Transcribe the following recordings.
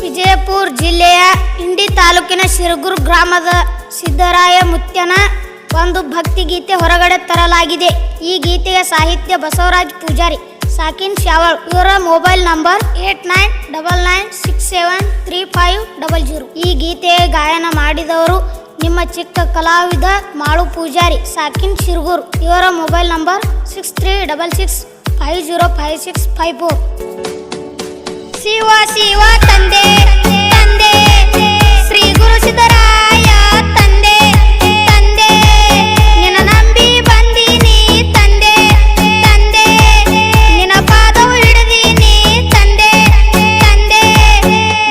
ವಿಜಯಪುರ ಜಿಲ್ಲೆಯ ಇಂಡಿ ತಾಲೂಕಿನ ಶಿರಗೂರು ಗ್ರಾಮದ ಸಿದ್ದರಾಯ ಮುತ್ಯನ ಒಂದು ಭಕ್ತಿಗೀತೆ ಹೊರಗಡೆ ತರಲಾಗಿದೆ. ಈ ಗೀತೆಯ ಸಾಹಿತ್ಯ ಬಸವರಾಜ್ ಪೂಜಾರಿ, ಸಾಕಿನ್ ಶಾವಳ್. ಇವರ ಮೊಬೈಲ್ ನಂಬರ್ 8999673500. ಈ ಗೀತೆಯ ಗಾಯನ ಮಾಡಿದವರು ನಿಮ್ಮ ಚಿಕ್ಕ ಕಲಾವಿದ ಮಾಳು ಪೂಜಾರಿ, ಸಾಕಿನ್ ಶಿರಗೂರು. ಇವರ ಮೊಬೈಲ್ ನಂಬರ್ 6366505654. ಶಿವ ಶಿವ ತಂದೆ ತಂದೆ ಶ್ರೀ ಗುರು ಸಿದ್ದರಾಯ ತಂದೆ ತಂದೆ ನಿನ್ನ ನಂಬಿ ಬಂದೀನಿ ತಂದೆ ತಂದೆ ನಿನ್ನ ಪಾದವು ಹಿಡಿದೀನಿ ತಂದೆ ತಂದೆ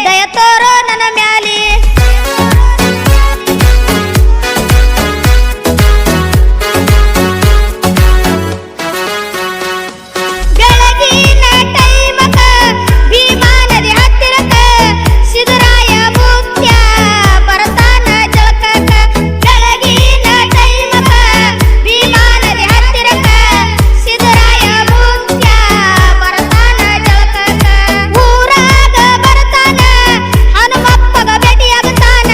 ದಯ ತೋರೋ ನನ್ನ ಮ್ಯಾಲಿ. ಬೆಳಗಿನ ಟೈಮಕ ಭೀಮಾ ನದಿ ಹತ್ತಿರಕ ಸಿದ್ದರಾಯ ಮುತ್ಯ ಬರತಾನ ಜಳಕಕ. ಬೆಳಗಿನ ಟೈಮಕ ಭೀಮಾ ನದಿ ಹತ್ತಿರಕ ಸಿದ್ದರಾಯ ಮುತ್ಯ ಬರತಾನ ಜಳಕಕ. ಊರಾಗ ಬರತಾನ ಹನುಮಪ್ಪಗ ಭೇಟಿಯಾಗತಾನ,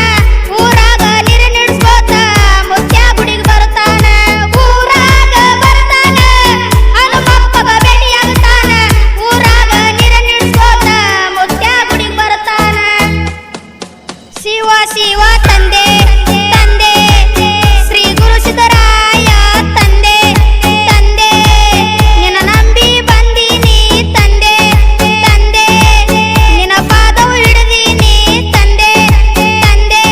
ಊರಾಗ ನೀರು ನಿಡ್ಸ್ಕೋತ ಮುತ್ಯ ಗುಡಿಗೆ ಬರತಾನ. ಊರಾಗ ಬರತಾನ ಹನುಮಪ್ಪಗ ಭೇಟಿಯಾಗತಾನ, ಊರಾಗ ನೀರು ನಿಡ್ಸ್ಕೋತ ಮುತ್ಯ ಗುಡಿಗೆ ಬರತಾನ. ಶಿವ ಶಿವ ತಂದೆ ತಂದೆ ಶ್ರೀ ಗುರು ಸಿದ್ದರಾಯ ತಂದೆ ತಂದೆ ನಿನ್ನ ನಂಬಿ ಬಂದೀನಿ ತಂದೆ ತಂದೆ ನಿನ್ನ ಪಾದವು ಹಿಡಿದೀನಿ ತಂದೆ ತಂದೆ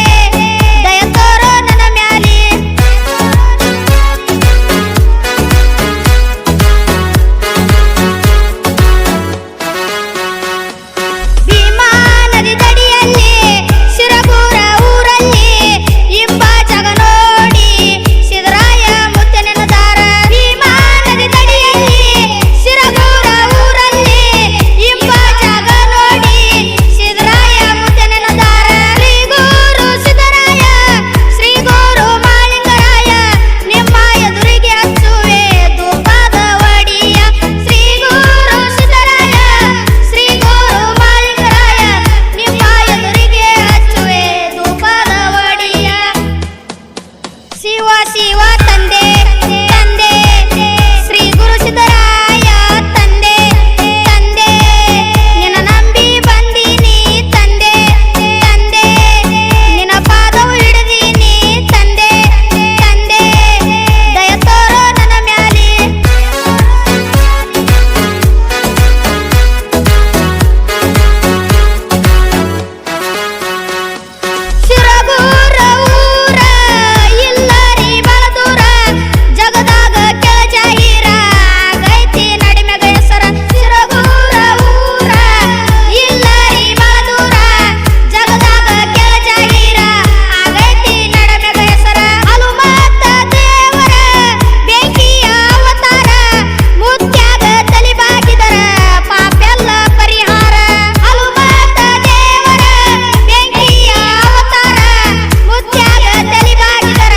ದಯ ತೋರೋ ನನ್ನ ಮ್ಯಾಲಿ. ಭೀಮಾ ನದಿ ದಡಿಯಲ್ಲಿ ಶಿರಗೂರ ಊರಲ್ಲಿ ಇಬ್ಬ ಜಗ ನೋಡಿ ಸಿದ್ದರಾಯ ಮುತ್ಯನ ದಾರ. ಭೀಮಾ ನದಿ ದಡಿಯಲ್ಲಿ ಶಿರಗೂರ ಊರಲ್ಲಿ ಇಬ್ಬ ಜಗ ನೋಡಿ ಸಿದ್ದರಾಯ ಮುತ್ಯನ ದಾರ. ಶ್ರೀ ಗುರು ಸಿದ್ದರಾಯ ಶ್ರೀ ಗುರು ಮಾಳಿಂಗರಾಯ ನಿಮ್ಮ ಎದುರಿಗೆ ಹಚ್ಚುವೆ ಧೂಪದ ಒಡಿಯ. ಶ್ರೀ ಗುರು ಸಿದ್ದರಾಯ ಶ್ರೀ ಗುರು ಮಾಳಿಂಗರಾಯ ನಿಮ್ಮ ಎದುರಿಗೆ ಹಚ್ಚುವೆ ಧೂಪದ ಒಡಿಯ. ಶಿವ ಶಿವ ತಂದೆ ತಂದೆ ಶ್ರೀ ಗುರು ಸಿದ್ದರಾಯ ತಂದೆ ತಂದೆ ನಿನ್ನ ನಂಬಿ ಬಂದೀನಿ ತಂದೆ ತಂದೆ ನಿನ್ನ ಪಾದವು ಹಿಡಿದೀನಿ ತಂದೆ ತಂದೆ ದಯ ತೋರೋ ನನ್ನ ಮ್ಯಾಲಿ. ಶಿರಗೂರ ಊರ ಇಲ್ಲರಿ ಬಲದೂರ ಜಗದಾಗ ಕೆಳಜಾಹಿರ ಆಗೈತಿ ನಡಿಮೆಗ ಹೆಸರ. ಶಿರಗೂರ ಊರ ಇಲ್ಲರಿ ಬಲದೂರ ಜಗದಾಗ ಕೆಳಜಾಹಿರ ಆಗೈತಿ ನಡಿಮೆಗ ಹೆಸರ. ಹನುಮಂತ ದೇವರ ಬೆಂಕಿಯ ಅವತಾರ, ಮುತ್ಯಾಗ ತಲಿಬಾಗಿದರ ಪಾಪೆಲ್ಲ ಪರಿಹಾರ. ಹನುಮಂತ ದೇವರ ಬೆಂಕಿಯ ಅವತಾರ, ಮುತ್ಯಾಗ ತಲಿಬಾಗಿದರ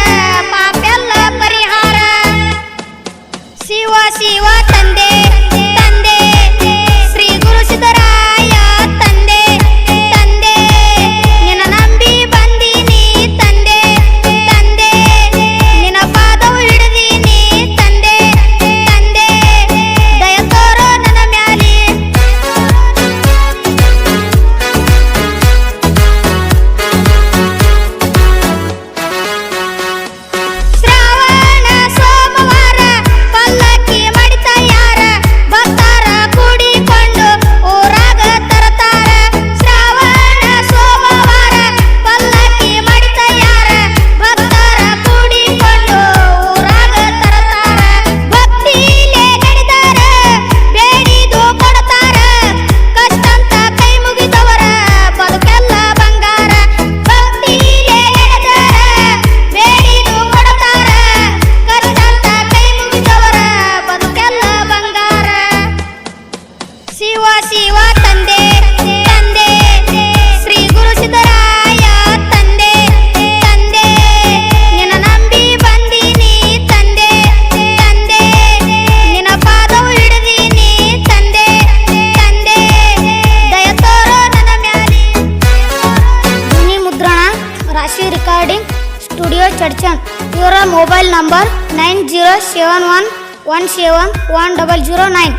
ಪಾಪೆಲ್ಲ ಪರಿಹಾರ. ಶಿವ ಶಿವ ತಂದೆ ತಂದೆ ಶ್ರೀ ಗುರು ಸಿದ್ದರಾಯ ತಂದೆ ತಂದೆ ನಿನ್ನ ನಂಬಿ ಬಂದೀನಿ ತಂದೆ ತಂದೆ ನಿನ್ನ ಪಾದವು ಹಿಡಿದೀನಿ ತಂದೆ ತಂದೆ ದಯ ತೋರೋ ನನ್ನ ಮ್ಯಾಲಿ. ಶ್ರಾವಣ ಸೋಮವಾರ ಪಲ್ಲಕ್ಕಿ ಮಾಡಿ ತಯಾರ, ಭಕ್ತರ ಕೂಡಿಕೊಂಡು ಊರಾಗ ತರತಾರ. ಶ್ರಾವಣ ಸೋಮವಾರ ಪಲ್ಲಕ್ಕಿ ಮಾಡಿ ತಯಾರ, ಭಕ್ತರ ಕೂಡಿಕೊಂಡು ಊರಾಗ ತರತಾರ. ಭಕ್ತಿಲೇ ನಡೆದಾರ ಬೇಡಿದು ಕೊಡ್ತಾರ, ಕಷ್ಟಂತ ಕೈ ಮುಗಿದವರ ಬದುಕೆಲ್ಲ ಬಂಗಾರ. ಭಕ್ತಿಲೇ ನಡೆದಾರ ಬೇಡಿದು ಕೊಡ್ತಾರ, ಕಷ್ಟಂತ ಕೈ ಮುಗಿದವರ ಬದುಕೆಲ್ಲ ಬಂಗಾರ. ಶಿವ ಶಿವ ತಂದೆ ತಂದೆ ಶ್ರೀ ಗುರು ಸಿದ್ದರಾಯ ತಂದೆ ತಂದೆ ನಿನ್ನ ನಂಬಿ ಬಂದೀನಿ ತಂದೆ ತಂದೆ ನಿನ್ನ ಪಾದವು ಹಿಡಿದೀನಿ ತಂದೆ ತಂದೆ ದಯ ತೋರೋ ನನ್ನ ಮ್ಯಾಲಿ. ಸ್ಟುಡಿಯೋ ಚಡ್ಚನ್. ಇವರ ಮೊಬೈಲ್ ನಂಬರ್ 9071171009.